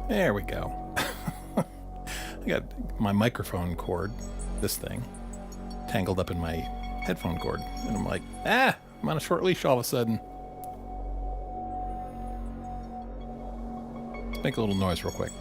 There we go. I got my microphone cord, this thing, tangled up in my headphone cord. And I'm like, I'm on a short leash all of a sudden. Let's make a little noise real quick.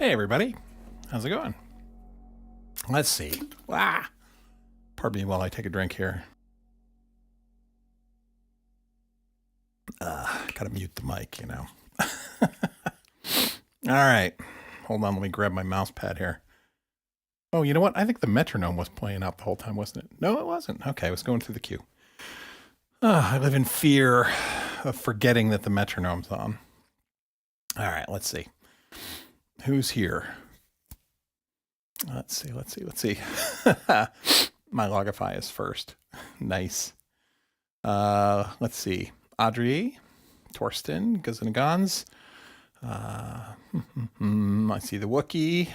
Hey everybody, how's it going? Let's see. Pardon me while I take a drink here. Gotta mute the mic, you know. All right, hold on, let me grab my mouse pad here. Oh, you know what? I think the metronome was playing out the whole time, wasn't it? No, it wasn't. Okay, I was going through the queue. I live in fear of forgetting that the metronome's on. All right, let's see. Who's here? Let's see. My Logify is first. Nice. Let's see. Audrey, Torsten, Guns. I see the Wookiee.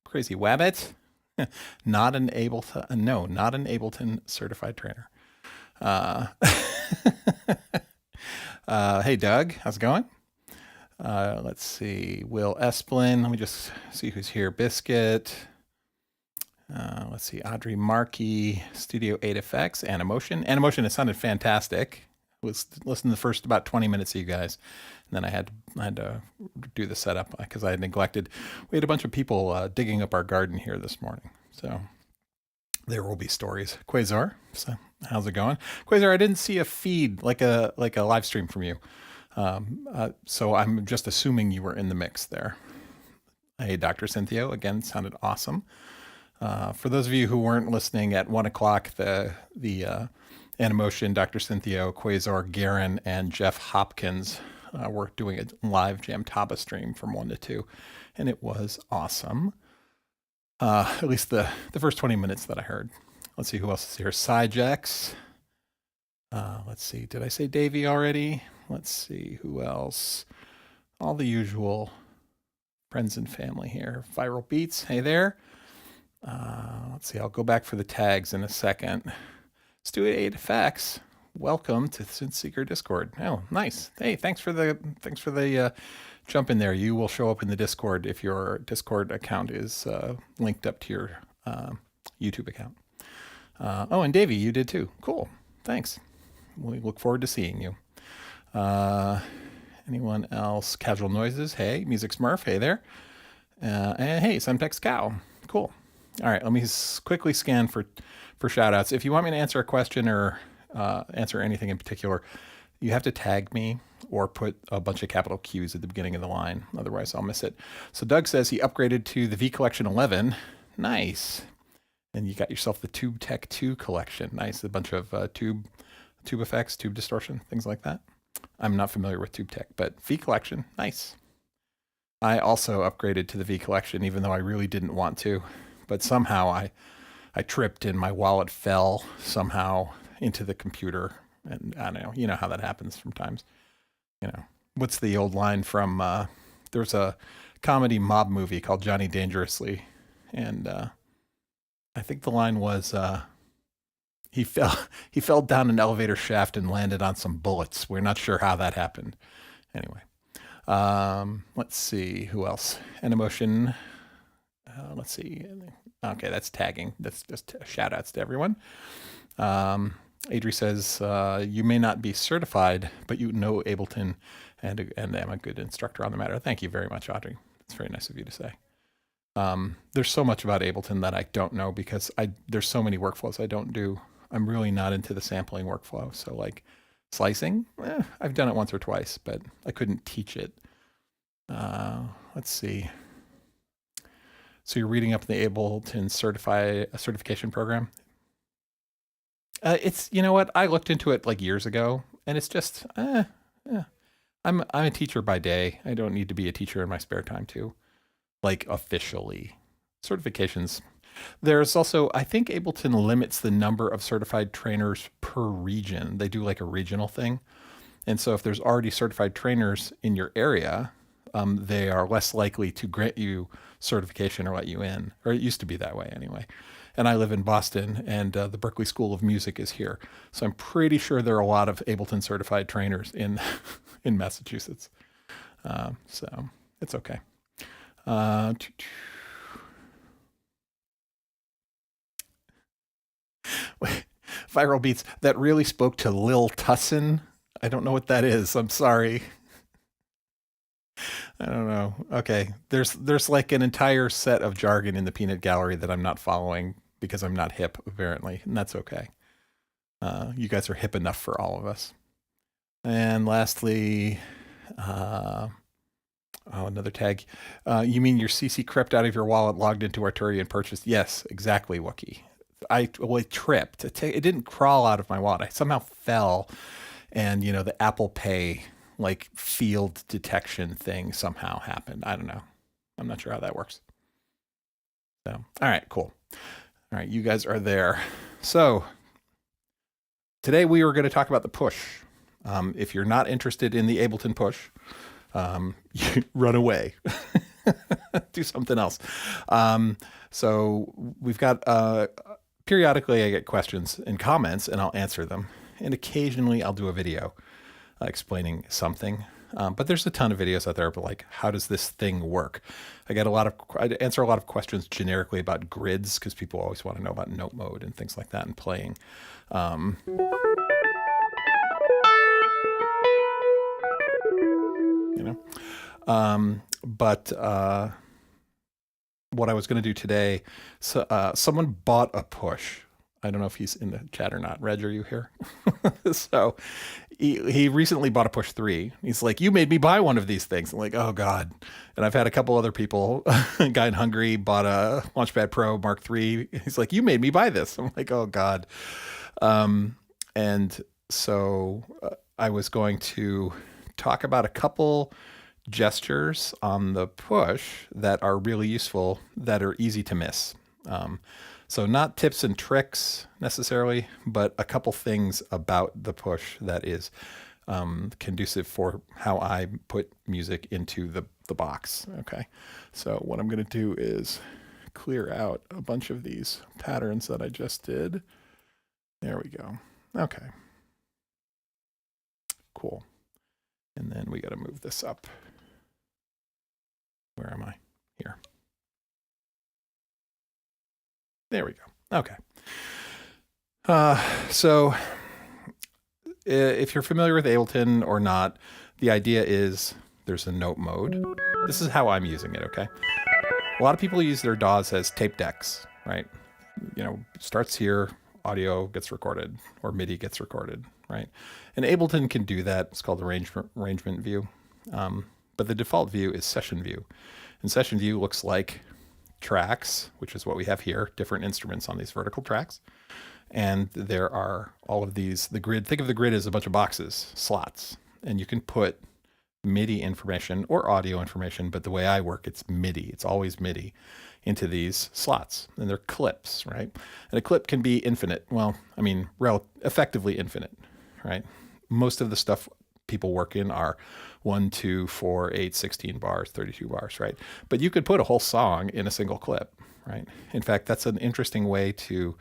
Crazy Wabbit. Not an Ableton certified trainer. Hey Doug, how's it going? Let's see. Will Esplin. Let me just see who's here. Biscuit. Let's see. Audrey Markey. Studio 8FX. Animotion. Animotion has sounded fantastic. Was listening to the first about 20 minutes of you guys, and then I had to do the setup because I had neglected. We had a bunch of people digging up our garden here this morning, so there will be stories. Quasar, so how's it going? Quasar, I didn't see a feed like a live stream from you, so I'm just assuming you were in the mix there. Hey, Dr. Cynthia, again, sounded awesome. For those of you who weren't listening at 1 o'clock, the Animotion, Dr. Cynthia, Quasar, Garen, and Jeff Hopkins were doing a live Jam Taba stream from 1 to 2, and it was awesome. At least the first 20 minutes that I heard. Let's see who else is here. Cyjex. Let's see. Did I say Davey already? Let's see who else. All the usual friends and family here. Viral Beats. Hey there. Let's see. I'll go back for the tags in a second. Studio 8FX. Welcome to Synth Seeker Discord. Oh, nice. Hey, thanks for the jump in there. You will show up in the Discord if your Discord account is linked up to your YouTube account. Oh, and Davey, you did too. Cool. Thanks. We look forward to seeing you. Anyone else? Casual Noises. Hey, Music Smurf. Hey there. And hey, Semtex Cow. Cool. All right, let me quickly scan for shout outs. If you want me to answer a question or answer anything in particular, you have to tag me or put a bunch of capital Q's at the beginning of the line. Otherwise, I'll miss it. So Doug says he upgraded to the V Collection 11. Nice. And you got yourself the Tube Tech 2 collection. Nice. A bunch of tube effects, tube distortion, things like that. I'm not familiar with Tube Tech, but V Collection, nice. I also upgraded to the V Collection, even though I really didn't want to. But somehow I tripped and my wallet fell somehow into the computer. And I don't know, you know how that happens sometimes. You know, what's the old line from, there's a comedy mob movie called Johnny Dangerously. And I think the line was, he fell down an elevator shaft and landed on some bullets. We're not sure how that happened. Anyway, let's see, who else? Animotion. Let's see. Okay, that's tagging. That's just shout outs to everyone. Adri says, you may not be certified, but you know Ableton and am a good instructor on the matter. Thank you very much, Audrey. It's very nice of you to say. There's so much about Ableton that I don't know because there's so many workflows I don't do. I'm really not into the sampling workflow. So like slicing, I've done it once or twice, but I couldn't teach it. Let's see. So you're reading up the Ableton certification program? It's, you know what? I looked into it like years ago, and it's just, I'm a teacher by day. I don't need to be a teacher in my spare time too, like officially. Certifications. There's also, I think Ableton limits the number of certified trainers per region. They do like a regional thing. And so if there's already certified trainers in your area, they are less likely to grant you certification or let you in, or it used to be that way anyway. And I live in Boston, and the Berklee School of Music is here. So I'm pretty sure there are a lot of Ableton certified trainers in Massachusetts. So it's okay. Viral Beats, that really spoke to Lil Tussin. I don't know what that is. I'm sorry. I don't know. Okay, there's like an entire set of jargon in the peanut gallery that I'm not following because I'm not hip, apparently, and that's okay. You guys are hip enough for all of us. And lastly, another tag. You mean your CC crept out of your wallet, logged into Arturia, and purchased? Yes, exactly, Wookie. It tripped. It didn't crawl out of my wallet. I somehow fell, and the Apple Pay like field detection thing somehow happened. I don't know. I'm not sure how that works. So, all right, cool. All right, you guys are there. So today we are going to talk about the push. If you're not interested in the Ableton push, you run away. Do something else. So we've got periodically I get questions and comments, and I'll answer them. And occasionally I'll do a video explaining something. But there's a ton of videos out there, but like, how does this thing work? I answer a lot of questions generically about grids because people always want to know about note mode and things like that and playing. But what I was going to do today, someone bought a push. I don't know if he's in the chat or not. Reg, are you here? So he recently bought a Push 3. He's like, you made me buy one of these things. I'm like, oh God. And I've had a couple other people, a guy in Hungary bought a Launchpad Pro Mark 3. He's like, you made me buy this. I'm like, oh God. And so I was going to talk about a couple gestures on the push that are really useful, that are easy to miss. So not tips and tricks necessarily, but a couple things about the push that is conducive for how I put music into the box. Okay, so what I'm going to do is clear out a bunch of these patterns that I just did. There we go. Okay, cool. And then we got to move this up. Where am I? Here. There we go. Okay. So if you're familiar with Ableton or not, the idea is there's a note mode. This is how I'm using it, okay? A lot of people use their DAWs as tape decks, right? Starts here, audio gets recorded, or MIDI gets recorded, right? And Ableton can do that. It's called arrangement view. But the default view is session view. And session view looks like tracks, which is what we have here, different instruments on these vertical tracks. And there are all of these, the grid, think of the grid as a bunch of boxes, slots, and you can put MIDI information or audio information, but the way I work, it's MIDI. It's always MIDI into these slots, and they're clips, right? And a clip can be infinite. Well, I mean, effectively infinite, right? Most of the stuff people work in are 1, 2, 4, 8, 16 bars, 32 bars, right? But you could put a whole song in a single clip, right? In fact, that's an interesting way to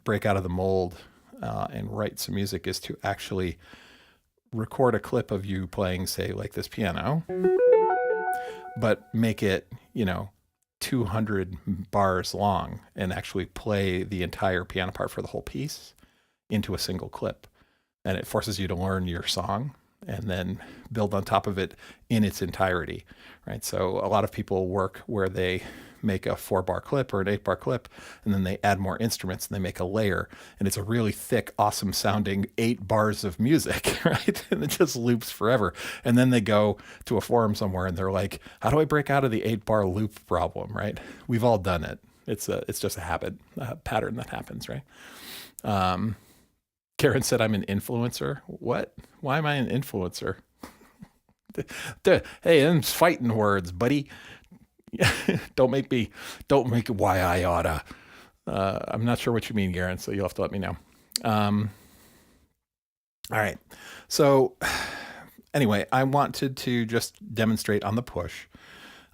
break out of the mold and write some music, is to actually record a clip of you playing, say, like this piano, but make it, 200 bars long and actually play the entire piano part for the whole piece into a single clip. And it forces you to learn your song and then build on top of it in its entirety, right? So a lot of people work where they make a 4-bar clip or an 8-bar clip, and then they add more instruments and they make a layer, and it's a really thick, awesome sounding 8 bars of music, right? And it just loops forever. And then they go to a forum somewhere and they're like, how do I break out of the 8-bar loop problem, right? We've all done it. It's just a pattern that happens, right? Karen said I'm an influencer. What? Why am I an influencer? Hey, them fighting words, buddy. Don't make it why I oughta. I'm not sure what you mean, Karen, so you'll have to let me know. All right. So anyway, I wanted to just demonstrate on the push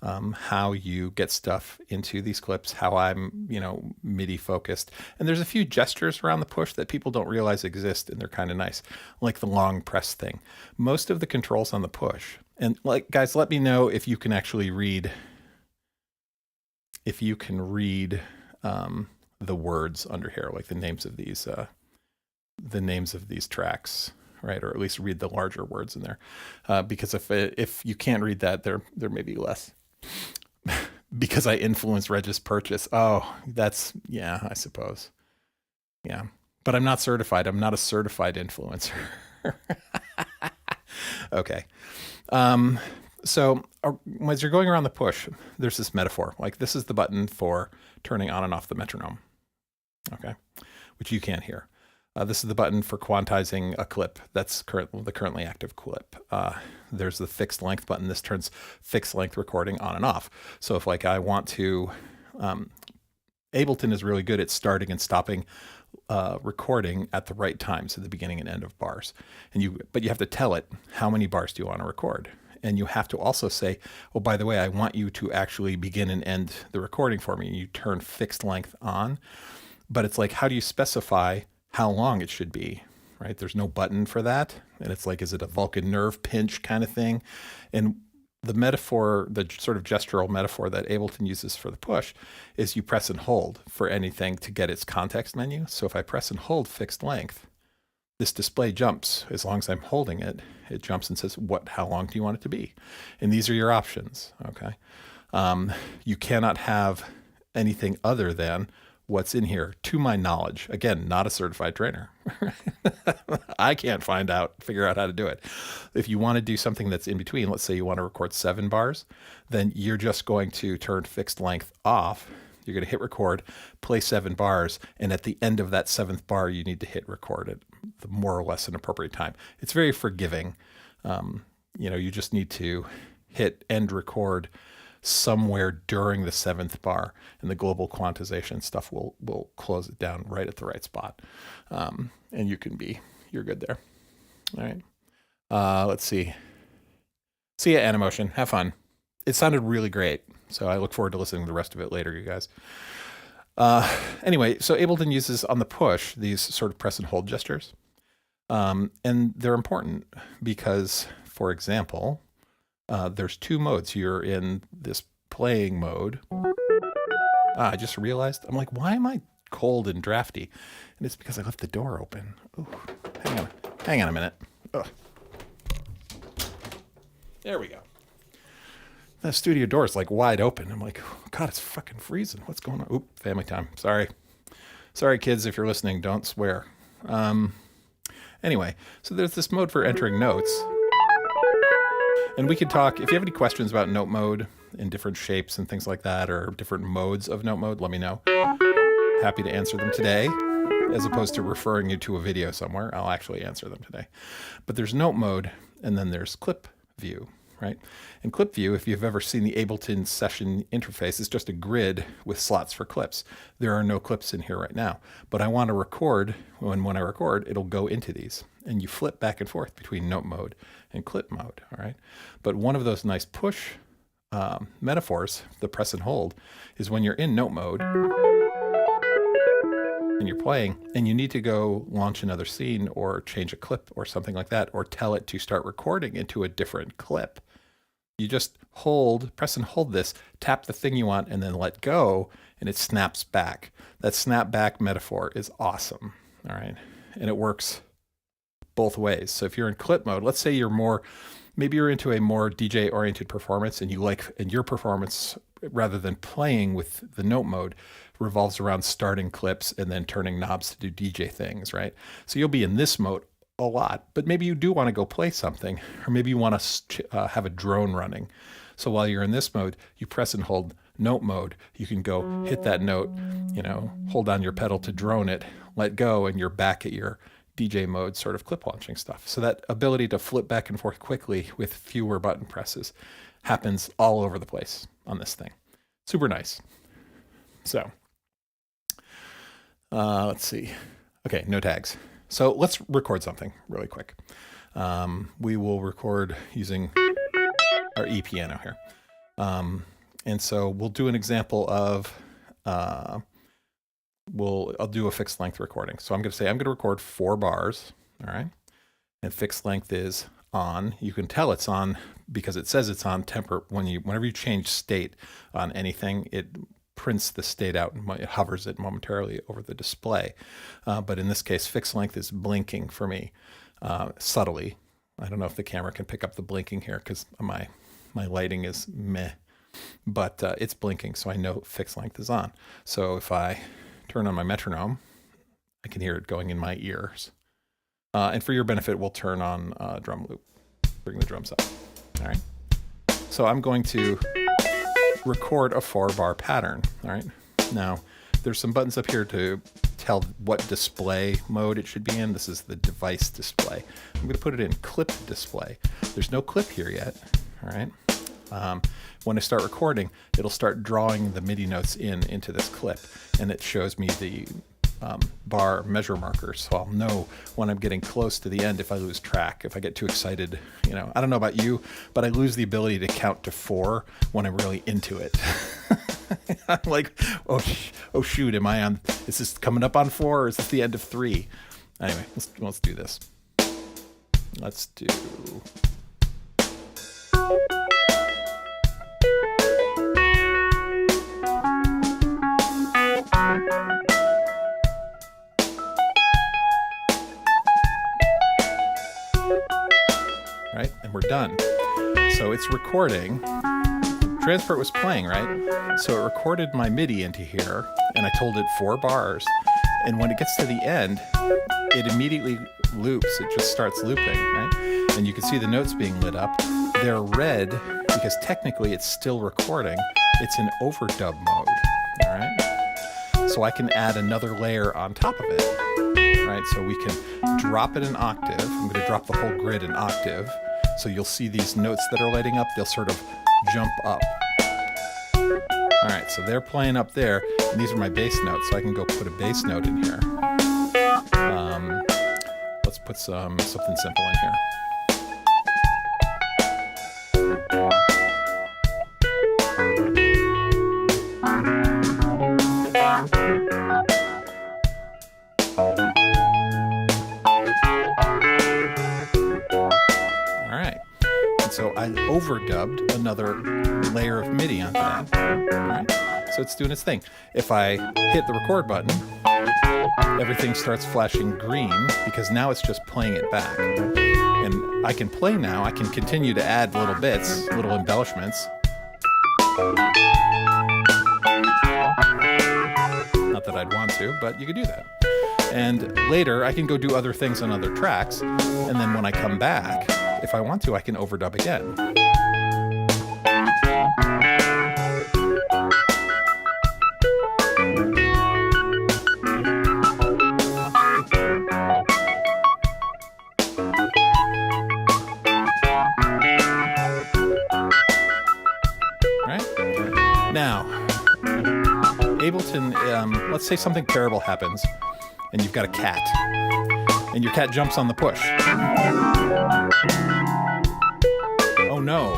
how you get stuff into these clips, how I'm, MIDI focused. And there's a few gestures around the push that people don't realize exist, and they're kind of nice, like the long press thing. Most of the controls on the push, and like, guys, let me know if you can actually read, the words under here, like the names of these tracks, right? Or at least read the larger words in there. Because if you can't read that, there may be less. Because I influence Regis purchase. Oh, that's, yeah, I suppose. Yeah. But I'm not certified. I'm not a certified influencer. Okay. So as you're going around the push, there's this metaphor. Like this is the button for turning on and off the metronome. Okay. Which you can't hear. This is the button for quantizing a clip. That's the currently active clip. There's the fixed length button. This turns fixed length recording on and off. So if like I want to, Ableton is really good at starting and stopping recording at the right times at the beginning and end of bars. But you have to tell it how many bars do you want to record. And you have to also say, oh, by the way, I want you to actually begin and end the recording for me. And you turn fixed length on. But it's like, how do you specify how long it should be, right? There's no button for that. And it's like, is it a Vulcan nerve pinch kind of thing? And the metaphor, the sort of gestural metaphor that Ableton uses for the push is you press and hold for anything to get its context menu. So if I press and hold fixed length, this display jumps. As long as I'm holding it, it jumps and says, how long do you want it to be? And these are your options, okay? You cannot have anything other than what's in here, to my knowledge. Again, not a certified trainer. I can't figure out how to do it. If you want to do something that's in between, let's say you want to record 7 bars, then you're just going to turn fixed length off. You're going to hit record, play 7 bars, and at the end of that 7th bar, you need to hit record at the more or less an appropriate time. It's very forgiving. You just need to hit end record somewhere during the 7th bar, and the global quantization stuff will close it down right at the right spot. And you're good there. All right. Let's see. See ya, Animotion. Have fun. It sounded really great. So I look forward to listening to the rest of it later, you guys. Anyway, so Ableton uses on the push these sort of press and hold gestures. And they're important because, for example, there's 2 modes. You're in this playing mode. I just realized, I'm like, why am I cold and drafty? And it's because I left the door open. Ooh, hang on a minute. Ugh. There we go. The studio door is like wide open. I'm like, oh, God, it's fucking freezing. What's going on? Oop, family time. Sorry, kids, if you're listening, don't swear. Anyway, so there's this mode for entering notes. And we could talk, if you have any questions about note mode in different shapes and things like that, or different modes of note mode, let me know. Happy to answer them today, as opposed to referring you to a video somewhere. I'll actually answer them today. But there's note mode, and then there's clip view, right? In clip view, if you've ever seen the Ableton session interface, it's just a grid with slots for clips. There are no clips in here right now, but I want to record. When I record, it'll go into these, and you flip back and forth between note mode and clip mode, all right? But one of those nice push metaphors, the press and hold, is when you're in note mode and you're playing and you need to go launch another scene or change a clip or something like that, or tell it to start recording into a different clip. You just press and hold this, tap the thing you want, and then let go, and it snaps back. That snap back metaphor is awesome, all right? And it works both ways. So if you're in clip mode, let's say maybe you're into a more DJ oriented performance, and your performance, rather than playing with the note mode, revolves around starting clips and then turning knobs to do DJ things, right? So you'll be in this mode a lot, but maybe you do want to go play something, or maybe you want to have a drone running. So while you're in this mode, you press and hold note mode. You can go hit that note, hold down your pedal to drone it, let go, and you're back at your DJ mode sort of clip launching stuff. So that ability to flip back and forth quickly with fewer button presses happens all over the place on this thing. Super nice. So let's see. Okay, no tags. So let's record something really quick. We will record using our E-piano here. And so we'll do an example of, I'll do a fixed length recording. So I'm going to say I'm going to record 4 bars, all right? And fixed length is on. You can tell it's on because it says it's on whenever you change state on anything, it prints the state out and it hovers it momentarily over the display. But in this case, fixed length is blinking for me. subtly. I don't know if the camera can pick up the blinking here because my lighting is meh, but it's blinking, so I know fixed length is on. So if I turn on my metronome, I can hear it going in my ears. And for your benefit, we'll turn on drum loop, bring the drums up. All right. So I'm going to record a 4-bar pattern. All right. Now, there's some buttons up here to tell what display mode it should be in. This is the device display. I'm going to put it in clip display. There's no clip here yet. All right. When I start recording, it'll start drawing the MIDI notes into this clip, and it shows me the bar measure markers, so I'll know when I'm getting close to the end if I lose track, if I get too excited. You know, I don't know about you, but I lose the ability to count to 4 when I'm really into it. I'm like, oh shoot, is this coming up on 4 or is this the end of 3? Anyway, let's do this. Let's do... Right, and we're done. So it's recording. Transport was playing, right? So it recorded my MIDI into here, and I told it 4 bars. And when it gets to the end, it immediately loops. It just starts looping, right? And you can see the notes being lit up. They're red because technically it's still recording. It's in overdub mode, all right? So I can add another layer on top of it, right? So we can drop it an octave. I'm going to drop the whole grid an octave. So you'll see these notes that are lighting up, they'll sort of jump up. All right, so they're playing up there, and these are my bass notes, so I can go put a bass note in here. Let's put something simple in here. So I overdubbed another layer of MIDI onto that. Right? So it's doing its thing. If I hit the record button, everything starts flashing green because now it's just playing it back. And I can play now. I can continue to add little bits, little embellishments. Not that I'd want to, but you could do that. And later, I can go do other things on other tracks. And then when I come back, if I want to, I can overdub again. Right? Now, Ableton, let's say something terrible happens, and you've got a cat, and your cat jumps on the push. Oh no.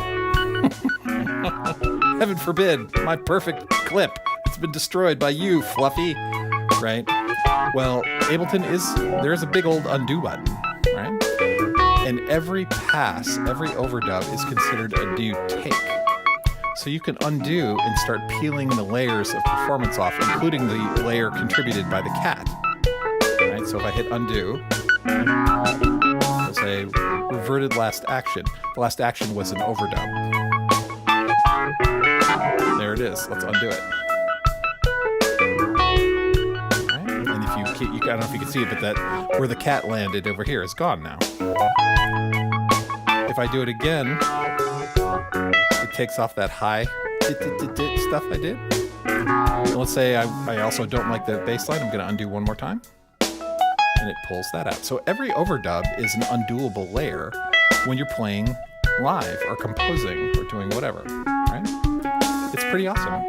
Heaven forbid, my perfect clip. It's been destroyed by you, Fluffy. Right? Well, Ableton there's a big old undo button, right? And every pass, every overdub is considered a new take. So you can undo and start peeling the layers of performance off, including the layer contributed by the cat. Right? So if I hit undo, it'll say reverted last action. The last action was an overdub. There it is. Let's undo it. Right? And if I don't know if you can see it, but that where the cat landed over here is gone now. If I do it again, it takes off that high stuff I did. And let's say I also don't like the bass line. I'm going to undo one more time. And it pulls that out. So every overdub is an undoable layer when you're playing live or composing or doing whatever, right? It's pretty awesome.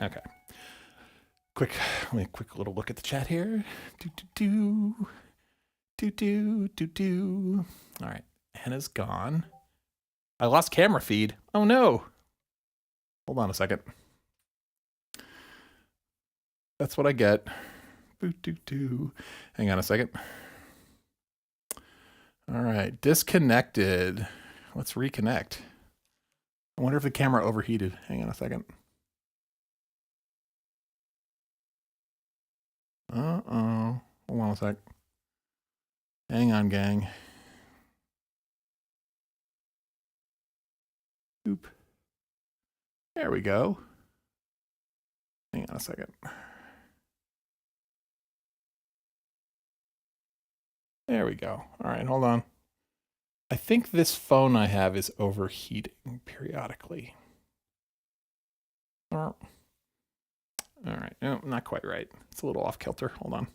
Okay. Quick little look at the chat here. All right, Hannah's gone. I lost camera feed. Oh no. Hold on a second. That's what I get. Hang on a second. All right, disconnected. Let's reconnect. I wonder if the camera overheated. Hang on a second. Uh-oh. Hold on a sec. Hang on, gang. Oop. There we go. Hang on a second. There we go. All right, hold on. I think this phone I have is overheating periodically. All right, no, not quite right. It's a little off kilter. Hold on.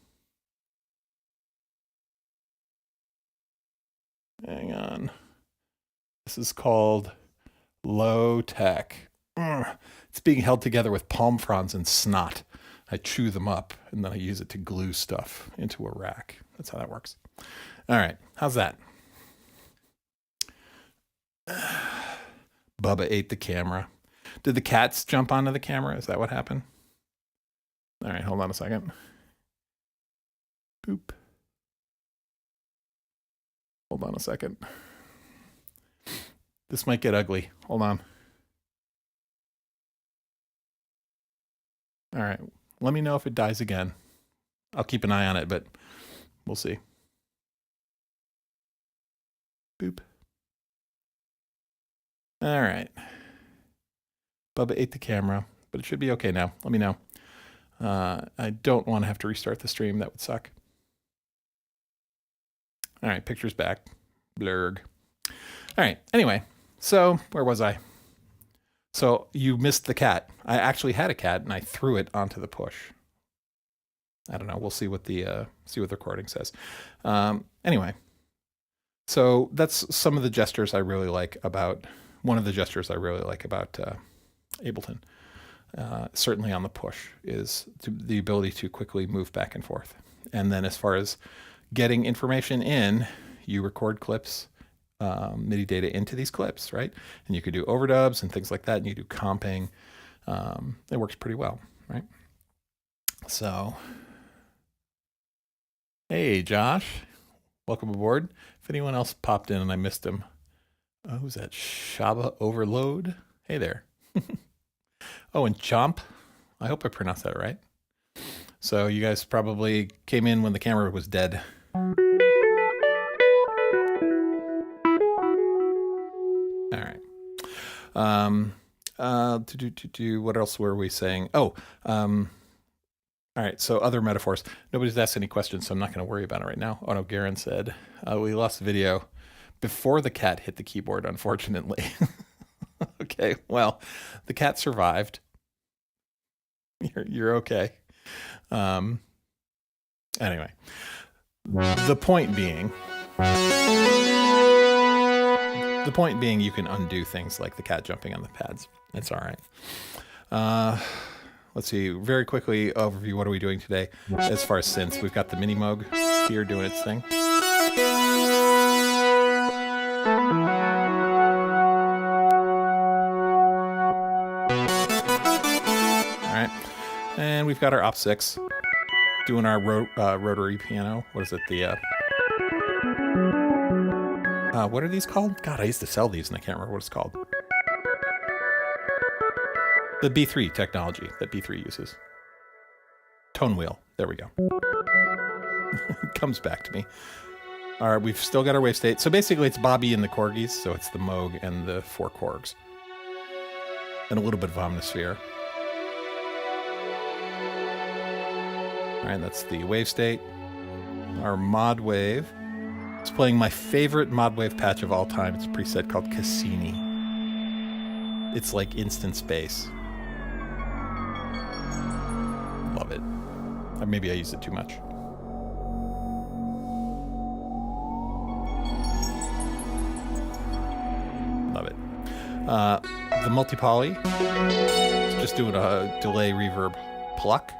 Hang on. This is called low tech. It's being held together with palm fronds and snot. I chew them up and then I use it to glue stuff into a rack. That's how that works. All right, how's that? Bubba ate the camera. Did the cats jump onto the camera? Is that what happened? All right, hold on a second. Boop. Hold on a second. This might get ugly. Hold on. All right, let me know if it dies again. I'll keep an eye on it, but we'll see. Boop. All right. Bubba ate the camera, but it should be okay now. Let me know. I don't want to have to restart the stream. That would suck. All right, picture's back. Blurg. All right, anyway, so where was I? So you missed the cat. I actually had a cat, and I threw it onto the push. I don't know. We'll see what the recording says. Anyway, so that's some of the gestures I really like about. One of the gestures I really like about Ableton, certainly on the push, is the ability to quickly move back and forth. And then as far as getting information in, you record clips, MIDI data into these clips, right? And you could do overdubs and things like that, and you do comping. It works pretty well, right? So, hey, Josh, welcome aboard. If anyone else popped in and I missed him, who's that? Shaba Overload? Hey there. Oh, and Chomp. I hope I pronounced that right. So you guys probably came in when the camera was dead. All right. What else were we saying? Oh, all right. So other metaphors. Nobody's asked any questions, so I'm not going to worry about it right now. Oh no, Garen said we lost the video before the cat hit the keyboard, unfortunately. Okay, well, the cat survived. You're okay. Anyway, the point being, you can undo things like the cat jumping on the pads. It's all right. Let's see, very quickly overview. What are we doing today? As far as synths, we've got the Mini Moog here doing its thing. And we've got our Op 6 doing our rotary piano. What is it? The what are these called? God, I used to sell these and I can't remember what it's called. The B3 technology that B3 uses. Tone wheel. There we go. It comes back to me. All right, we've still got our wave state. So basically it's Bobby and the Korgies. So it's the Moog and the 4 Korgs. And a little bit of Omnisphere. All right, that's the wave state. Our mod wave. It's playing my favorite mod wave patch of all time. It's a preset called Cassini. It's like instant space. Love it. Or maybe I use it too much. Love it. The multi-poly. It's just doing a delay reverb pluck.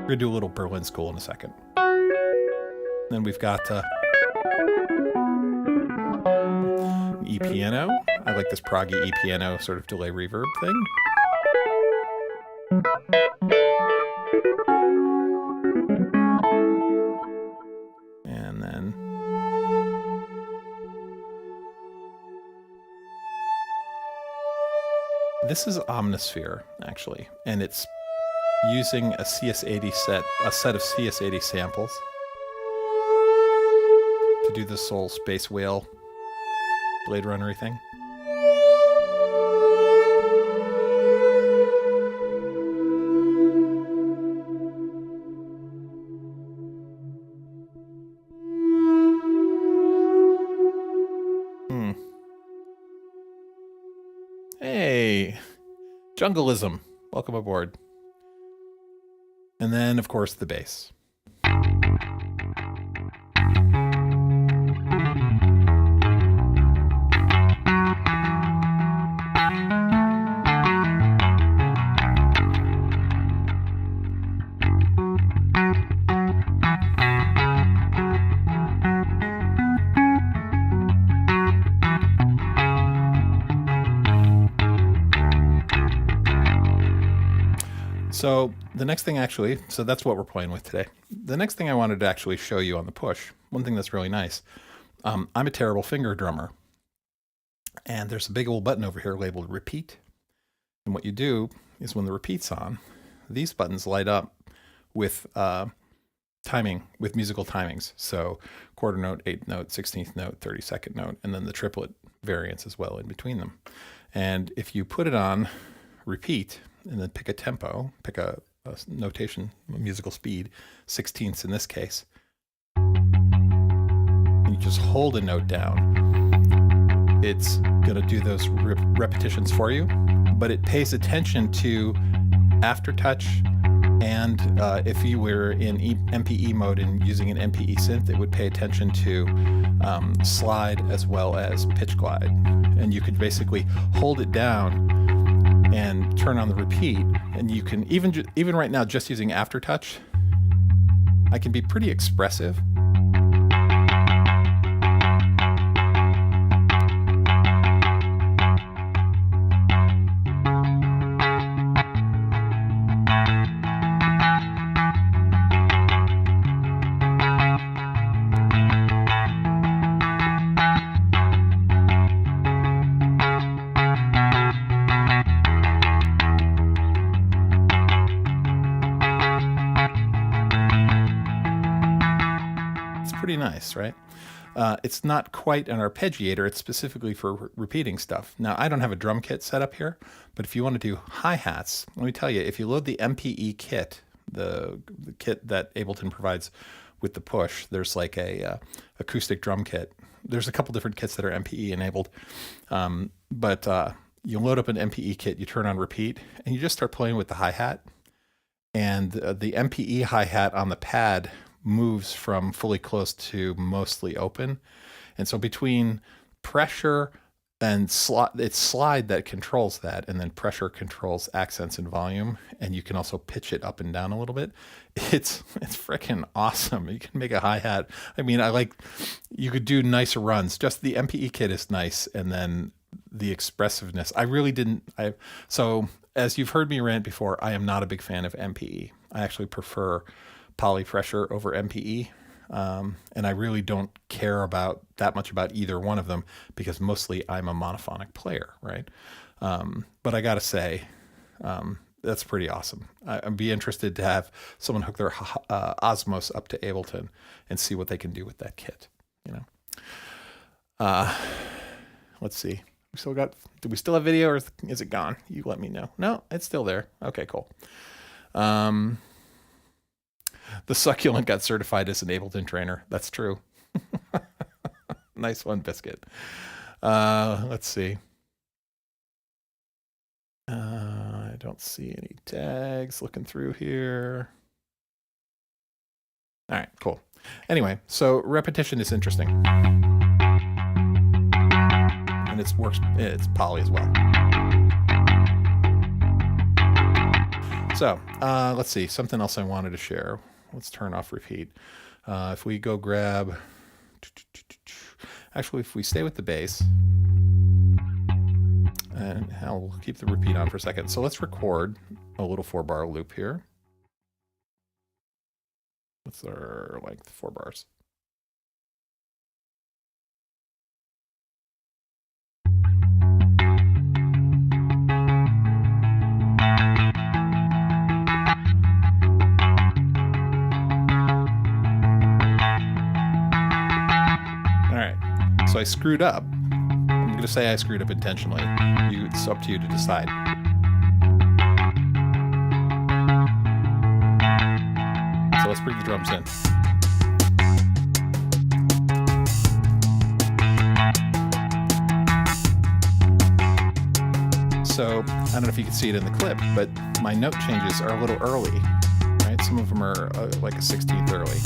We're gonna do a little Berlin School in a second. Then we've got E-piano. I like this proggy E-piano sort of delay reverb thing. And then This is Omnisphere, actually, and it's using a CS80 set of CS80 samples to do the Soul Space Whale Blade Runner-y thing. Hey, Jungleism, welcome aboard. And then, of course, the bass. So the next thing actually, so that's what we're playing with today. The next thing I wanted to actually show you on the push, one thing that's really nice, I'm a terrible finger drummer. And there's a big old button over here labeled repeat. And what you do is when the repeat's on, these buttons light up with timing, with musical timings. So quarter note, 8th note, 16th note, 32nd note, and then the triplet variants as well in between them. And if you put it on repeat, and then pick a tempo, pick a notation, a musical speed, 16ths in this case. And you just hold a note down. It's going to do those repetitions for you, but it pays attention to aftertouch, and if you were in MPE mode and using an MPE synth, it would pay attention to slide as well as pitch glide. And you could basically hold it down and turn on the repeat, and you can even right now, just using aftertouch, I can be pretty expressive. Pretty nice, right? It's not quite an arpeggiator. It's specifically for repeating stuff. Now, I don't have a drum kit set up here, but if you want to do hi-hats, let me tell you, if you load the MPE kit, the kit that Ableton provides with the push, there's like a acoustic drum kit. There's a couple different kits that are MPE enabled, but you load up an MPE kit, you turn on repeat, and you just start playing with the hi-hat, and the MPE hi-hat on the pad moves from fully closed to mostly open. And so between pressure and it's slide that controls that, and then pressure controls accents and volume, and you can also pitch it up and down a little bit. It's freaking awesome. You can make a hi-hat. I mean, you could do nicer runs. Just the MPE kit is nice, and then the expressiveness. So as you've heard me rant before, I am not a big fan of MPE. I actually prefer polypressure over MPE, and I really don't care that much about either one of them, because mostly I'm a monophonic player, right? But I gotta say, that's pretty awesome. I'd be interested to have someone hook their Osmos up to Ableton and see what they can do with that kit. You know, let's see. Do we still have video, or is it gone? You let me know. No, it's still there. Okay, cool. The succulent got certified as an Ableton trainer. That's true. Nice one, Biscuit. Let's see. I don't see any tags looking through here. All right, cool. Anyway, so repetition is interesting. And it's poly as well. So let's see, something else I wanted to share. Let's turn off repeat. If we go grab, actually, if we stay with the bass, and we'll keep the repeat on for a second. So let's record a little 4-bar loop here. What's our length? 4 bars. So I screwed up. I'm going to say I screwed up intentionally. It's up to you to decide. So let's bring the drums in. So I don't know if you can see it in the clip, but my note changes are a little early, right? Some of them are like a 16th early.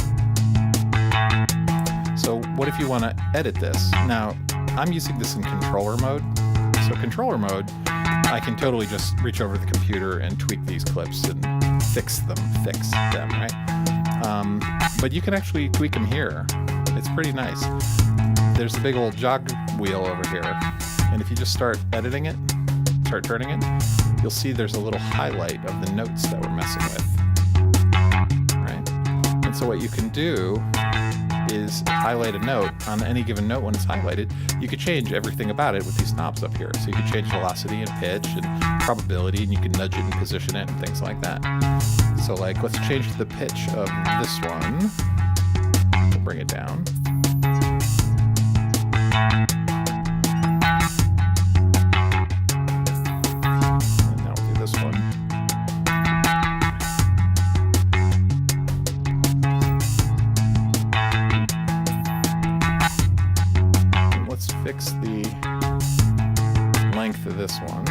So what if you want to edit this? Now, I'm using this in controller mode. So controller mode, I can totally just reach over to the computer and tweak these clips and fix them, right? But you can actually tweak them here. It's pretty nice. There's a big old jog wheel over here. And if you just start editing it, start turning it, you'll see there's a little highlight of the notes that we're messing with, right? And so what you can do is highlight a note. On any given note when it's highlighted, you could change everything about it with these knobs up here. So you can change velocity and pitch and probability, and you can nudge it and position it and things like that. So like, let's change the pitch of this one. We'll bring it down. Fix the length of this one.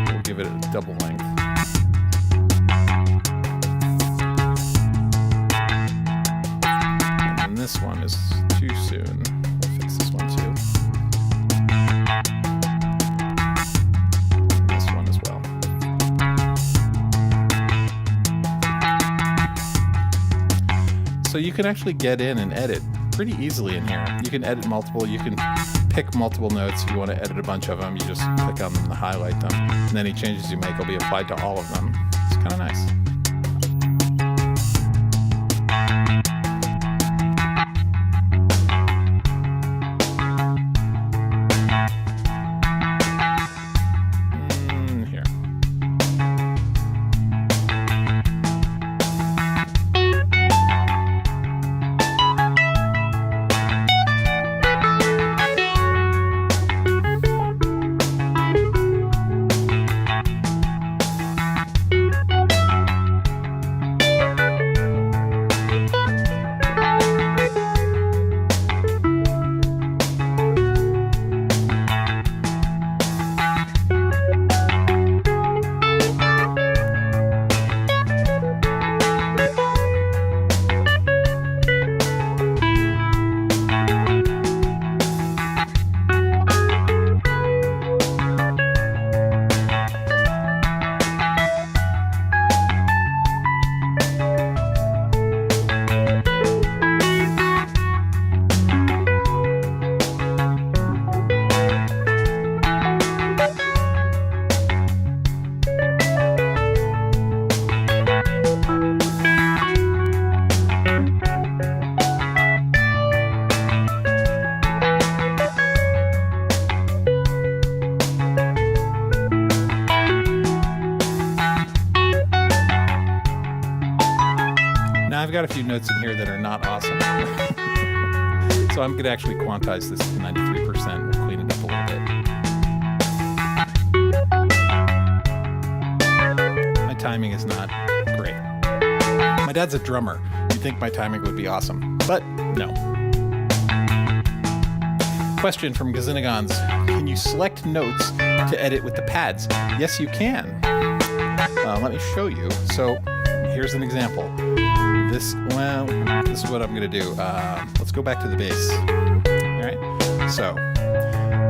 We'll give it a double length. And then this one is too soon. We'll fix this one too. And this one as well. So you can actually get in and edit pretty easily in here. You can edit multiple, you can pick multiple notes. If you want to edit a bunch of them, you just click on them to highlight them. And any changes you make will be applied to all of them. It's kind of nice. I've got a few notes in here that are not awesome. So I'm going to actually quantize this to 93%. We'll clean it up a little bit. My timing is not great. My dad's a drummer. You'd think my timing would be awesome, but no. Question from Shenanigans. Can you select notes to edit with the pads? Yes, you can. Let me show you. So here's an example. This is what I'm going to do. Let's go back to the bass. All right. So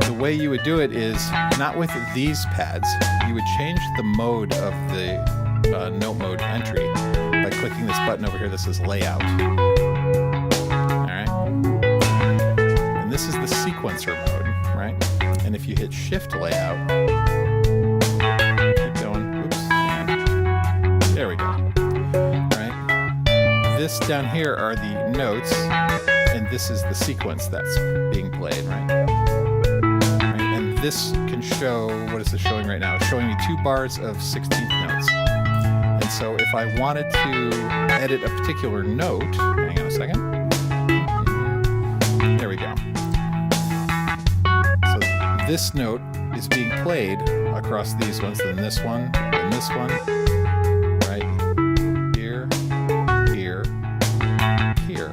the way you would do it is not with these pads. You would change the mode of the note mode entry by clicking this button over here that says layout. All right. And this is the sequencer mode, right? And if you hit shift layout, keep going. Oops. There we go. This down here are the notes, and this is the sequence that's being played, right? And this can show, what is it showing right now? It's showing me 2 bars of 16th notes. And And so if I wanted to edit a particular note, hang on a second. There we go. So this note is being played across these ones, then this one, right here, here, here.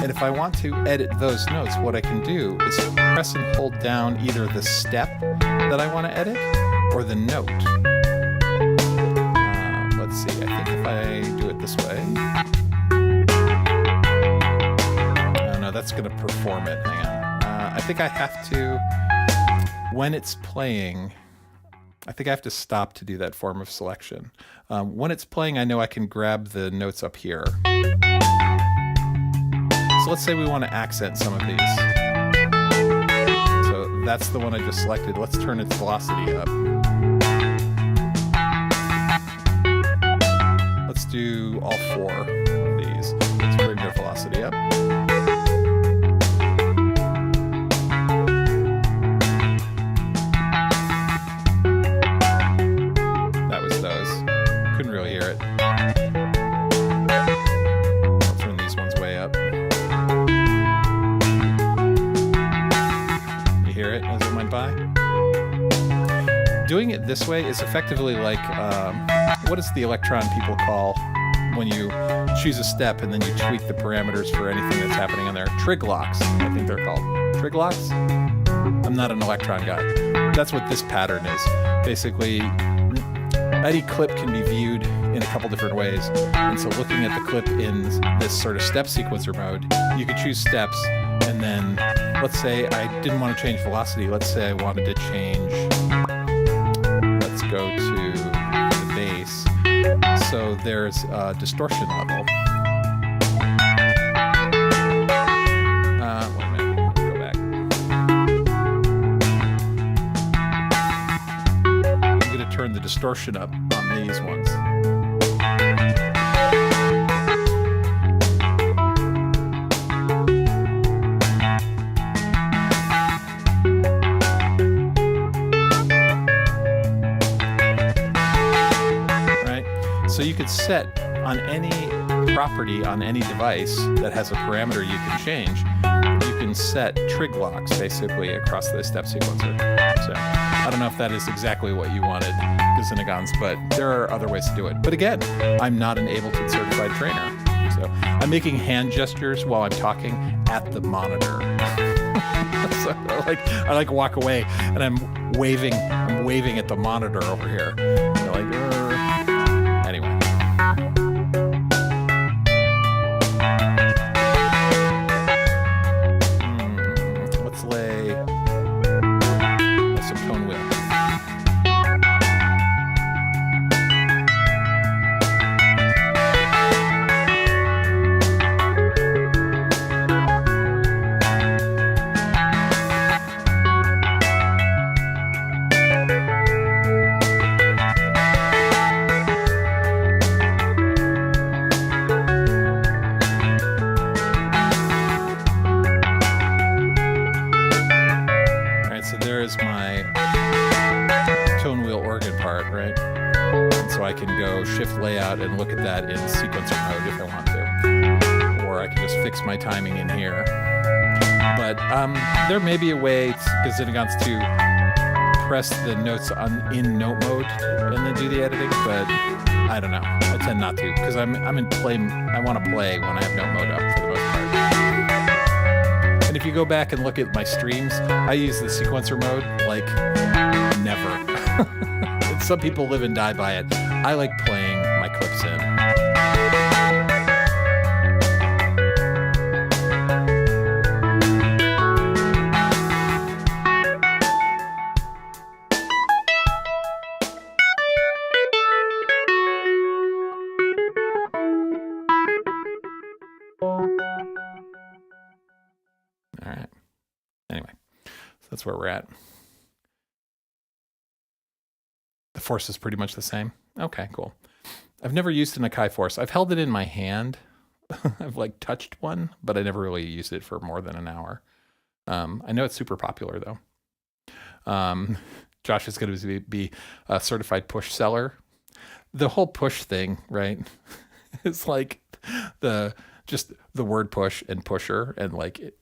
And if I want to edit those notes, what I can do is press and hold down either the step that I want to edit or the note. Let's see, I think if I do it this way. Oh no, that's going to perform it. Hang on. I think I have to, when it's playing, I think I have to stop to do that form of selection. When it's playing, I know I can grab the notes up here. So let's say we want to accent some of these. So that's the one I just selected. Let's turn its velocity up. Let's do all 4 of these. Let's bring their velocity up. That was those. Couldn't really hear it. I'll turn these ones way up. You hear it as it went by? Doing it this way is effectively like, what is the electron people call when you choose a step and then you tweak the parameters for anything that's happening on there? Trig locks, I think they're called. Trig locks? I'm not an electron guy. That's what this pattern is. Basically, any clip can be viewed in a couple different ways. And so looking at the clip in this sort of step sequencer mode, you could choose steps, and then let's say I didn't want to change velocity. Let's say I wanted to change, let's go to the bass. So there's a distortion level. Wait a minute, let's go back. I'm going to turn the distortion up on these ones. So you could set on any property on any device that has a parameter you can change, you can set trig locks basically across the step sequencer. So I don't know if that is exactly what you wanted, Shenanigans, but there are other ways to do it. But again, I'm not an Ableton certified trainer. So I'm making hand gestures while I'm talking at the monitor. So I like walk away and I'm waving at the monitor over here. They're like, anyway. Let's lay some tone wheel. My tone wheel organ part, right? And so I can go shift layout and look at that in sequencer mode if I want to. Or I can just fix my timing in here. But there may be a way, Shenanigans, to press the notes in note mode and then do the editing, but I don't know. I tend not to, because I'm in play. I want to play when I have note mode up for the most part. And if you go back and look at my streams, I use the sequencer mode like never. Some people live and die by it. I like playing my clips in. All right. Anyway, so that's where we're at. The force is pretty much the same. Okay, cool. I've never used an Akai force. I've held it in my hand. I've like touched one, but I never really used it for more than an hour. I know it's super popular though. Josh is going to be a certified push seller. the whole push thing, right? It's like just the word push and pusher, and like,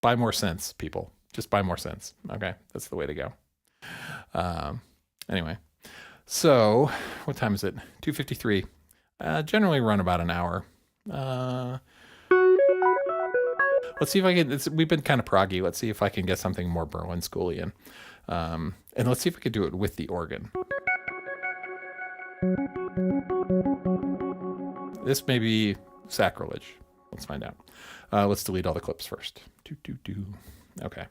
buy more synths, people. Just buy more synths. Okay, that's the way to go. Anyway, so what time is it? 2:53. Generally run about an hour. Let's see if I can. We've been kind of proggy. Let's see if I can get something more Berlin schooly in. And let's see if I could do it with the organ. This may be sacrilege. Let's find out. Let's delete all the clips first. Okay.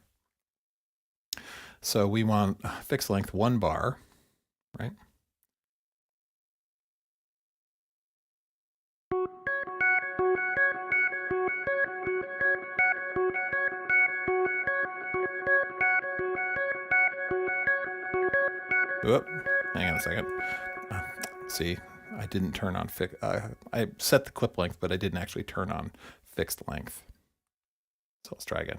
So we want fixed length 1 bar, right? Whoop. Hang on a second. See, I didn't turn on I set the clip length, but I didn't actually turn on fixed length. So let's try again.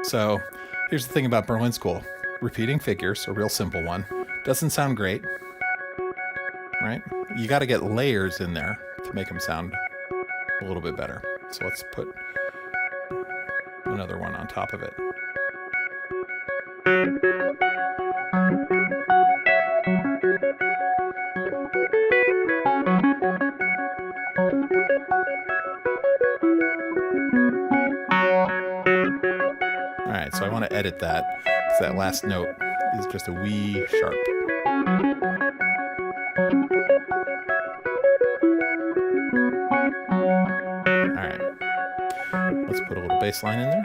So here's the thing about Berlin School. Repeating figures, a real simple one, doesn't sound great, right? You got to get layers in there to make them sound a little bit better. So let's put another one on top of it. All right, so I want to edit that because that last note is just a wee sharp. All right, let's put a little bass line in there.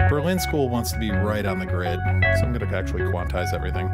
Berlin School wants to be right on the grid, so I'm going to actually quantize everything.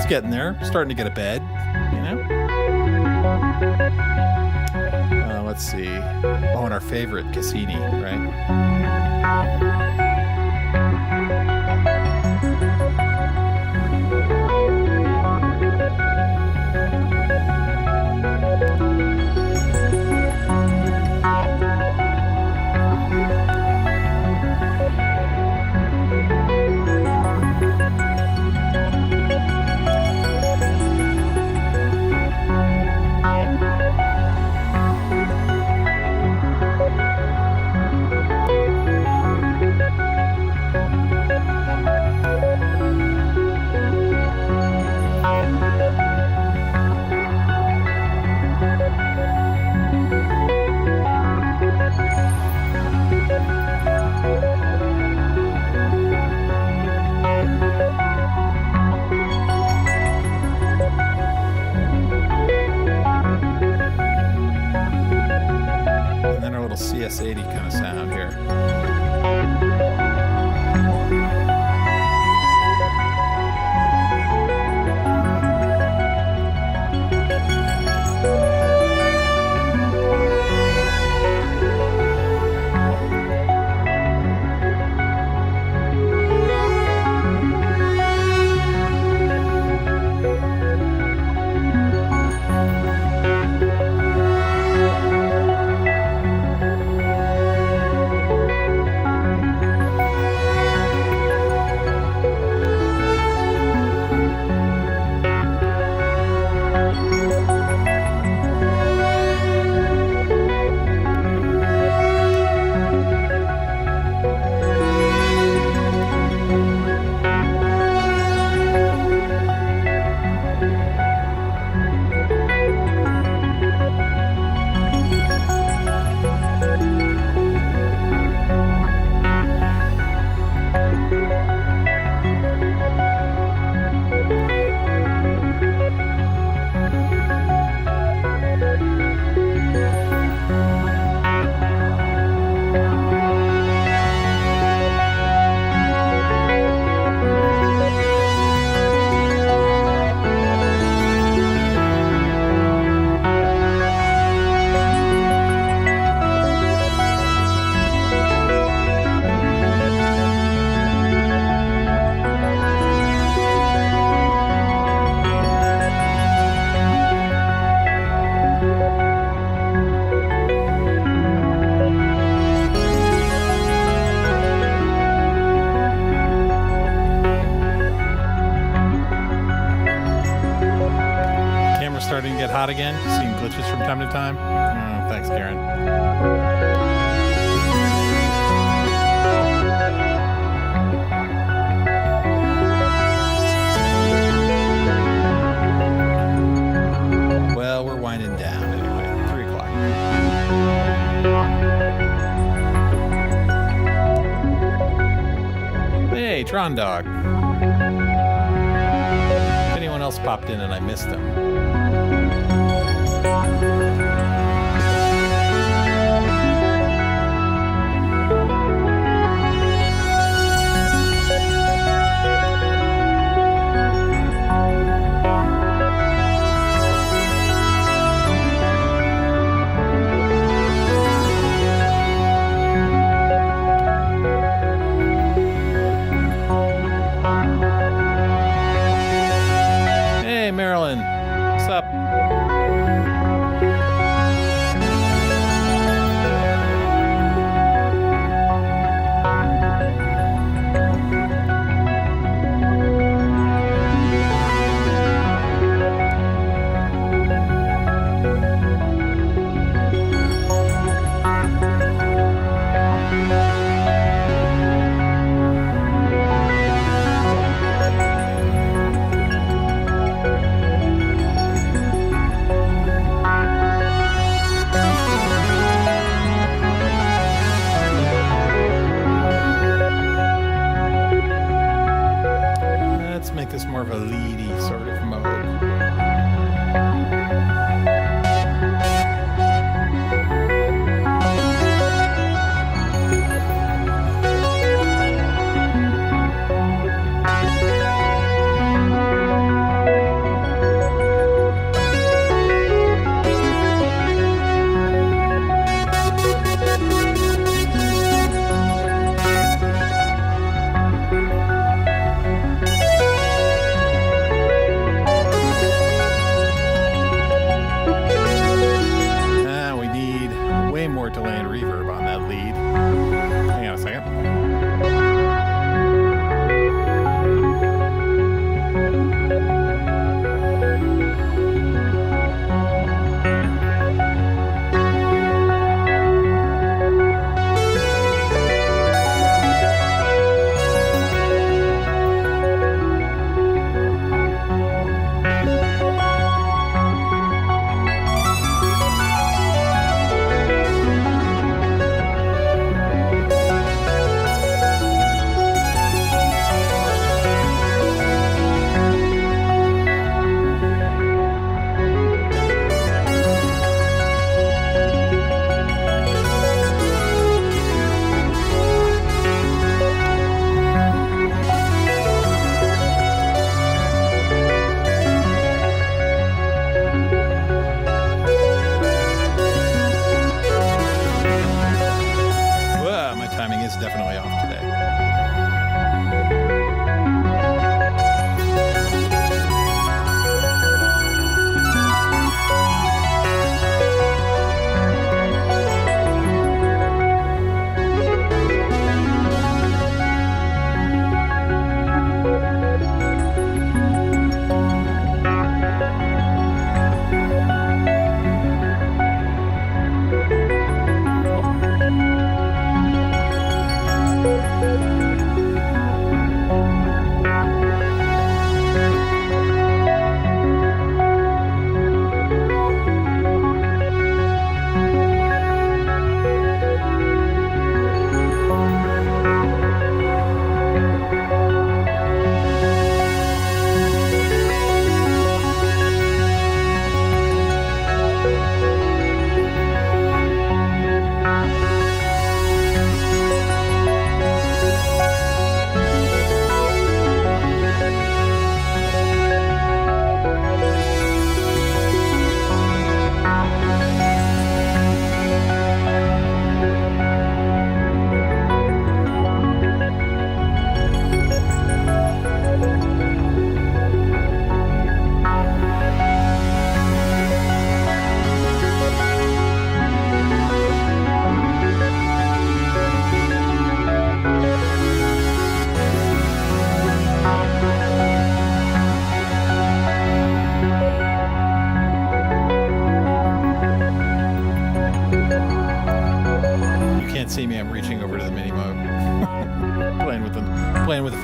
Getting there, starting to get a bed, let's see. Oh, and our favorite Cassini, right? starting to get hot again? Seeing glitches from time to time? Thanks, Karen. Well, we're winding down anyway. 3 o'clock. Hey, Tron Dog. If anyone else popped in and I missed them. Marilyn, what's up? Make this more of a leady sort of mode.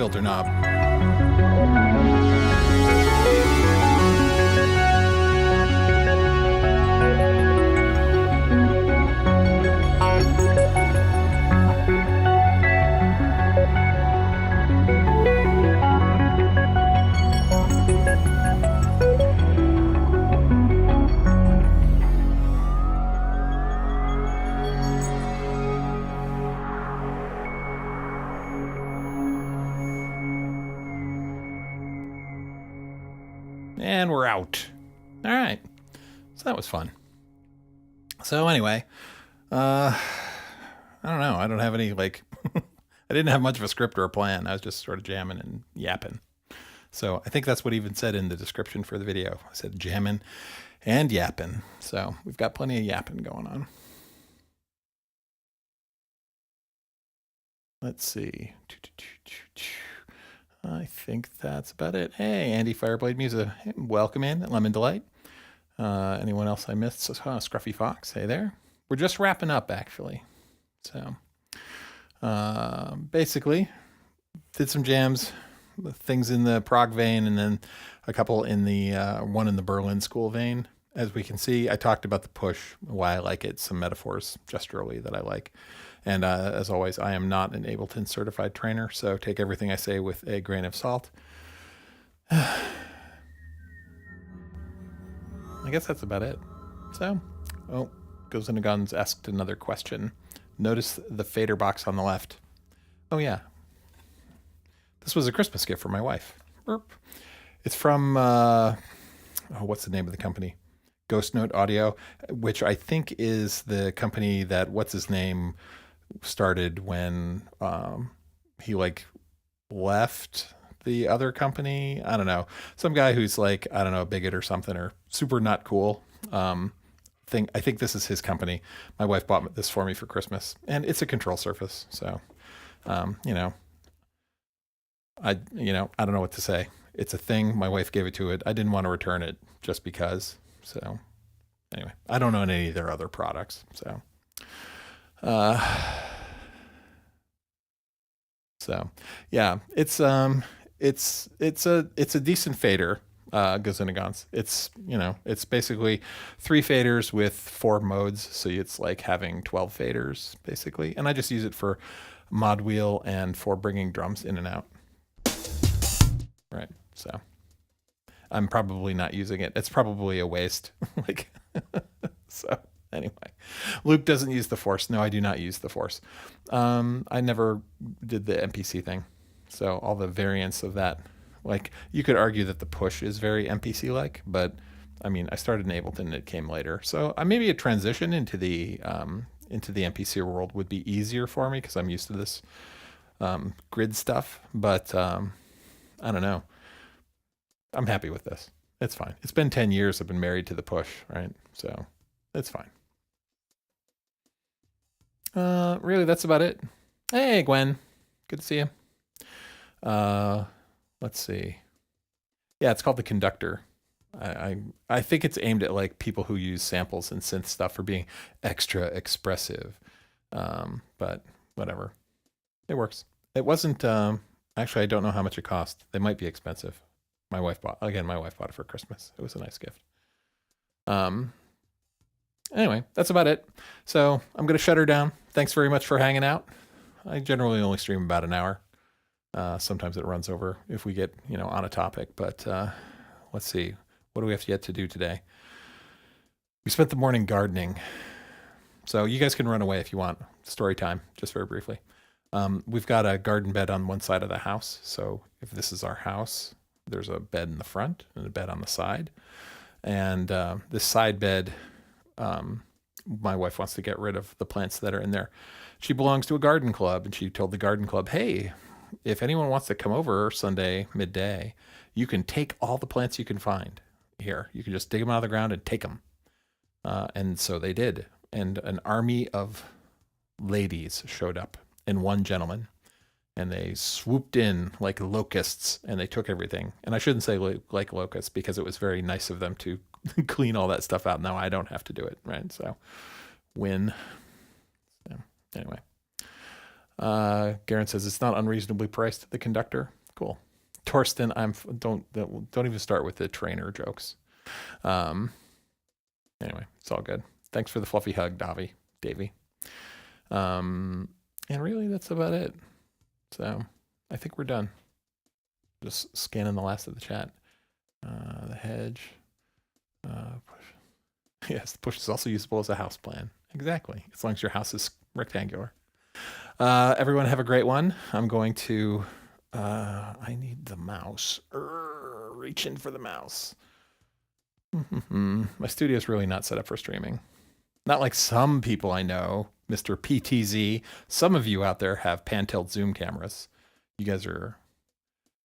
filter knob. And we're out. All right. So that was fun. So anyway, I don't know. I don't have any, like, I didn't have much of a script or a plan. I was just sort of jamming and yapping. So I think that's what even said in the description for the video. I said jamming and yapping. So we've got plenty of yapping going on. Let's see. I think that's about it. Hey, Andy Fireblade Musa, welcome in. Lemon Delight. Anyone else I missed? Scruffy Fox, hey there. We're just wrapping up, actually. So, basically, did some jams, things in the prog vein, and then a couple in the one in the Berlin school vein. As we can see, I talked about the push, why I like it, some metaphors gesturally that I like. And as always, I am not an Ableton certified trainer, so take everything I say with a grain of salt. I guess that's about it. So, oh, Goes Into Guns asked another question. Notice the fader box on the left. Oh, yeah. This was a Christmas gift for my wife. Burp. It's from, what's the name of the company? Ghost Note Audio, which I think is the company that, what's his name, started when he like left the other company. I don't know. Some guy who's like, I don't know, a bigot or something, or super not cool. I think this is his company. My wife bought this for me for Christmas, and it's a control surface. So, you know, I don't know what to say. It's a thing. My wife gave it to it. I didn't want to return it just because. So anyway, I don't own any of their other products. So, yeah, it's a decent fader. Goes Into Guns. It's, it's basically 3 faders with 4 modes. So it's like having 12 faders basically. And I just use it for mod wheel and for bringing drums in and out. Right. So I'm probably not using it. It's probably a waste. Like, so anyway, Luke doesn't use the Force. No, I do not use the Force. I never did the MPC thing. So all the variants of that, like, you could argue that the push is very MPC-like, but I mean, I started in Ableton and it came later. So maybe a transition into the MPC world would be easier for me because I'm used to this grid stuff. But I don't know. I'm happy with this. It's fine. It's been 10 years I've been married to the push, right? So it's fine. Really, that's about it. Hey, Gwen. Good to see you. Let's see. Yeah, it's called the Conductor. I think it's aimed at like people who use samples and synth stuff for being extra expressive. But whatever. It works. It wasn't, actually, I don't know how much it cost. They might be expensive. My wife bought it for Christmas. It was a nice gift. Anyway, that's about it. So I'm going to shut her down. Thanks very much for hanging out. I generally only stream about an hour. Sometimes it runs over if we get, on a topic, but let's see. What do we have yet to do today? We spent the morning gardening. So you guys can run away if you want. Story time, just very briefly. We've got a garden bed on one side of the house. So if this is our house, there's a bed in the front and a bed on the side. And this side bed, my wife wants to get rid of the plants that are in there. She belongs to a garden club, and she told the garden club, hey, if anyone wants to come over Sunday midday, you can take all the plants you can find here. You can just dig them out of the ground and take them. And so they did. And an army of ladies showed up and one gentleman. And they swooped in like locusts and they took everything. And I shouldn't say like locusts because it was very nice of them to clean all that stuff out. Now I don't have to do it, right? So win. So, anyway. Garen says it's not unreasonably priced, the Conductor. Cool. Torsten, don't even start with the trainer jokes. Anyway, it's all good. Thanks for the fluffy hug, Davey. And really, that's about it. So I think we're done. Just scanning the last of the chat. The hedge. Push. Yes, the push is also usable as a house plan. Exactly, as long as your house is rectangular. Everyone have a great one. I'm going to, I need the mouse. Reaching for the mouse. My studio is really not set up for streaming. Not like some people I know, Mr. PTZ. Some of you out there have pan-tilt zoom cameras. You guys are,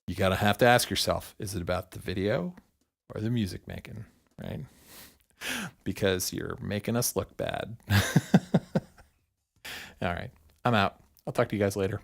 you gotta have to ask yourself, is it about the video or the music making, right? Because you're making us look bad. All right, I'm out. I'll talk to you guys later.